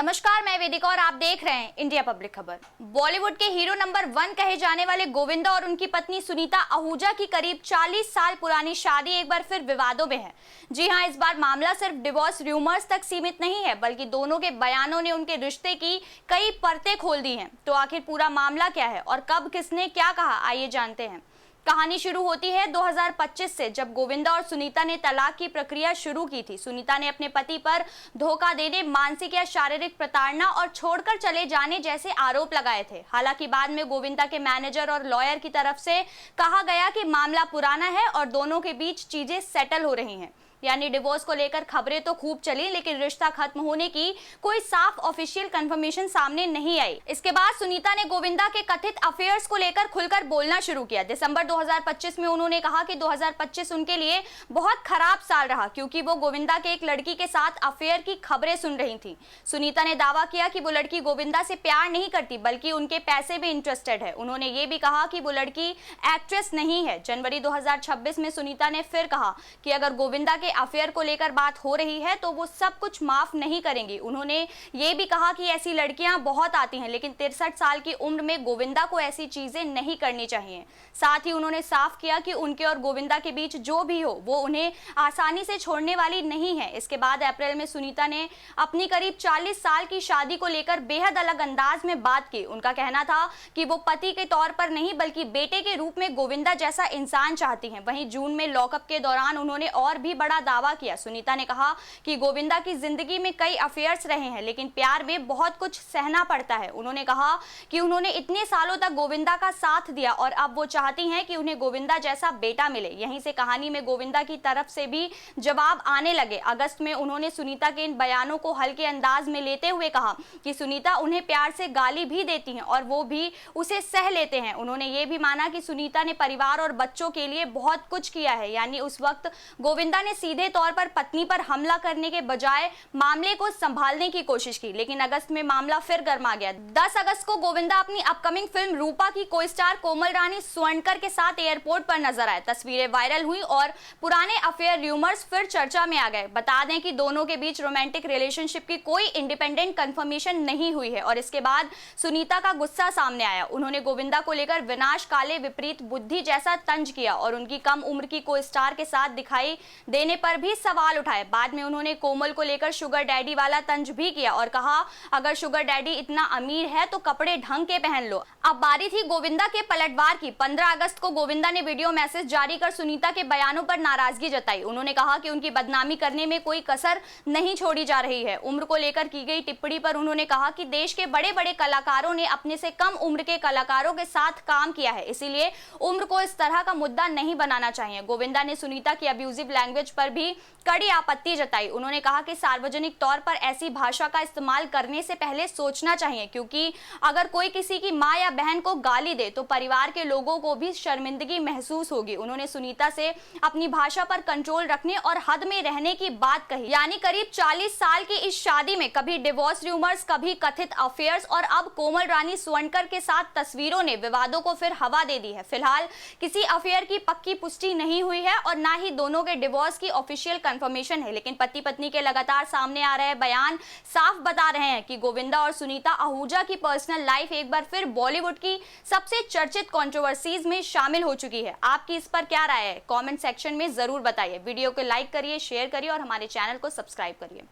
नमस्कार, मैं वेदिका और आप देख रहे हैं इंडिया पब्लिक खबर। बॉलीवुड के हीरो नंबर 1 कहे जाने वाले गोविंदा और उनकी पत्नी सुनीता आहूजा की करीब 40 साल पुरानी शादी एक बार फिर विवादों में है। जी हां, इस बार मामला सिर्फ डिवोर्स र्यूमर्स तक सीमित नहीं है, बल्कि दोनों के बयानों ने उनके रिश्ते की कई परतें खोल दी हैं। तो आखिर पूरा मामला क्या है और कब किसने क्या कहा, आइए जानते हैं। कहानी शुरू होती है 2025 से, जब गोविंदा और सुनीता ने तलाक की प्रक्रिया शुरू की थी। सुनीता ने अपने पति पर धोखा देने, मानसिक या शारीरिक प्रताड़ना और छोड़कर चले जाने जैसे आरोप लगाए थे। हालांकि बाद में गोविंदा के मैनेजर और लॉयर की तरफ से कहा गया कि मामला पुराना है और दोनों के बीच चीजें सेटल हो रही हैं। यानी डिवोर्स को लेकर खबरें तो खूब चली, लेकिन रिश्ता खत्म होने की कोई साफ ऑफिशियल कंफर्मेशन सामने नहीं आई। इसके बाद सुनीता ने गोविंदा के कथित अफेयर्स को लेकर खुलकर बोलना शुरू किया। दिसंबर 2025 में उन्होंने कहा कि 2025 उनके लिए बहुत खराब साल रहा, क्योंकि वो गोविंदा के एक लड़की के साथ अफेयर की खबरें सुन रही थी। सुनीता ने दावा किया कि वो लड़की गोविंदा से प्यार नहीं करती, बल्कि उनके पैसे में इंटरेस्टेड है। उन्होंने ये भी कहा कि वो लड़की एक्ट्रेस नहीं है। जनवरी 2026 में सुनीता ने फिर कहा कि अगर गोविंदा के अफेयर को लेकर बात हो रही है तो वो सब कुछ माफ नहीं करेंगी। उन्होंने ये भी कहा कि ऐसी लड़कियां बहुत आती हैं, लेकिन 63 साल की उम्र में गोविंदा को ऐसी चीजें नहीं करनी चाहिए। साथ ही उन्होंने साफ किया कि उनके और गोविंदा के बीच जो भी हो वो उन्हें आसानी से छोड़ने वाली नहीं है। इसके बाद अप्रैल में सुनीता ने अपनी करीब 40 साल की शादी को लेकर बेहद अलग अंदाज में बात की। उनका कहना था कि वो पति के तौर पर नहीं, बल्कि बेटे के रूप में गोविंदा जैसा इंसान चाहती हैं। वहीं जून में लॉकअप के दौरान उन्होंने और भी बड़ा दावा किया। सुनीता ने कहा कि गोविंदा की जिंदगी में कई अफेयर्स रहे हैं, लेकिन प्यार में बहुत कुछ सहना पड़ता है। उन्होंने कहा कि उन्होंने इतने सालों तक गोविंदा का साथ दिया और अब वो चाहती हैं कि उन्हें गोविंदा जैसा बेटा मिले। यहीं से कहानी में गोविंदा की तरफ से भी जवाब आने लगे। अगस्त में उन्होंने सुनीता के इन बयानों को हल्के अंदाज में लेते हुए कहा कि सुनीता उन्हें प्यार से गाली भी देती हैं और वो भी उसे सह लेते हैं। उन्होंने ये भी माना कि सुनीता ने परिवार और बच्चों के लिए बहुत कुछ किया है। यानी उस वक्त गोविंदा ने सीधे तौर पर पत्नी पर हमला करने के बजाय मामले को संभालने की कोशिश की, लेकिन अगस्त में मामला फिर गर्मा गया। 10 अगस्त को गोविंदा अपनी अपकमिंग फिल्म रूपा की को स्टार कोमल रानी स्वर्ण के साथ एयरपोर्ट पर नजर आए। तस्वीरें वायरल हुई और पुराने अफेयर र्यूमर्स फिर चर्चा में आ गए। बता दें कि दोनों के बीच रोमांटिक रिलेशनशिप की कोई इंडिपेंडेंट कंफर्मेशन नहीं हुई है और इसके बाद सुनीता का गुस्सा सामने आया। उन्होंने गोविंदा को लेकर विनाश काले विपरीत बुद्धि जैसा तंज किया और उनकी कम उम्र की को स्टार के साथ दिखाई देने पर भी सवाल उठाए। बाद में उन्होंने कोमल को लेकर शुगर डैडी वाला तंज भी किया और कहा अगर शुगर डैडी इतना अमीर है तो कपड़े ढंग के पहन लो। अब बारी थी गोविंदा के पलटवार की। 15 अगस्त को गोविंदा ने वीडियो मैसेज जारी कर सुनीता के बयानों पर नाराजगी जताई। उन्होंने कहा कि उनकी बदनामी करने में कोई कसर नहीं छोड़ी जा रही है। उम्र को लेकर की गई टिप्पणी पर उन्होंने कहा कि देश के बड़े बड़े कलाकारों ने अपने से कम उम्र के कलाकारों के साथ काम किया है, इसीलिए उम्र को इस तरह का मुद्दा नहीं बनाना चाहिए। गोविंदा ने सुनीता की अब्यूजिव लैंग्वेज पर भी कड़ी आपत्ति जताई। उन्होंने कहा कि सार्वजनिक तौर पर ऐसी भाषा का इस्तेमाल करने से पहले सोचना चाहिए, क्योंकि अगर कोई किसी की मां या बहन को गाली दे तो परिवार के लोगों को भी शर्मिंदगी महसूस होगी। उन्होंने सुनीता से अपनी भाषा पर कंट्रोल रखने और हद में रहने की बात कही। यानी करीब 40 साल की इस शादी में कभी डिवोर्स र्यूमर्स, कभी कथित अफेयर्स और अब कोमल रानी स्वर्ण के साथ तस्वीरों ने विवादों को फिर हवा दे दी है। फिलहाल किसी अफेयर की पक्की पुष्टि नहीं हुई है और ना ही दोनों के डिवोर्स की ऑफिशियल कंफर्मेशन है, लेकिन पति पत्नी के लगातार सामने आ रहे बयान साफ बता रहे हैं कि गोविंदा और सुनीता आहूजा की पर्सनल लाइफ एक बार फिर बॉलीवुड की सबसे चर्चित कंट्रोवर्सीज में शामिल हो चुकी है। आपकी इस पर क्या राय है? कमेंट सेक्शन में जरूर बताइए। वीडियो को लाइक करिए, शेयर करिए और हमारे चैनल को सब्सक्राइब करिए।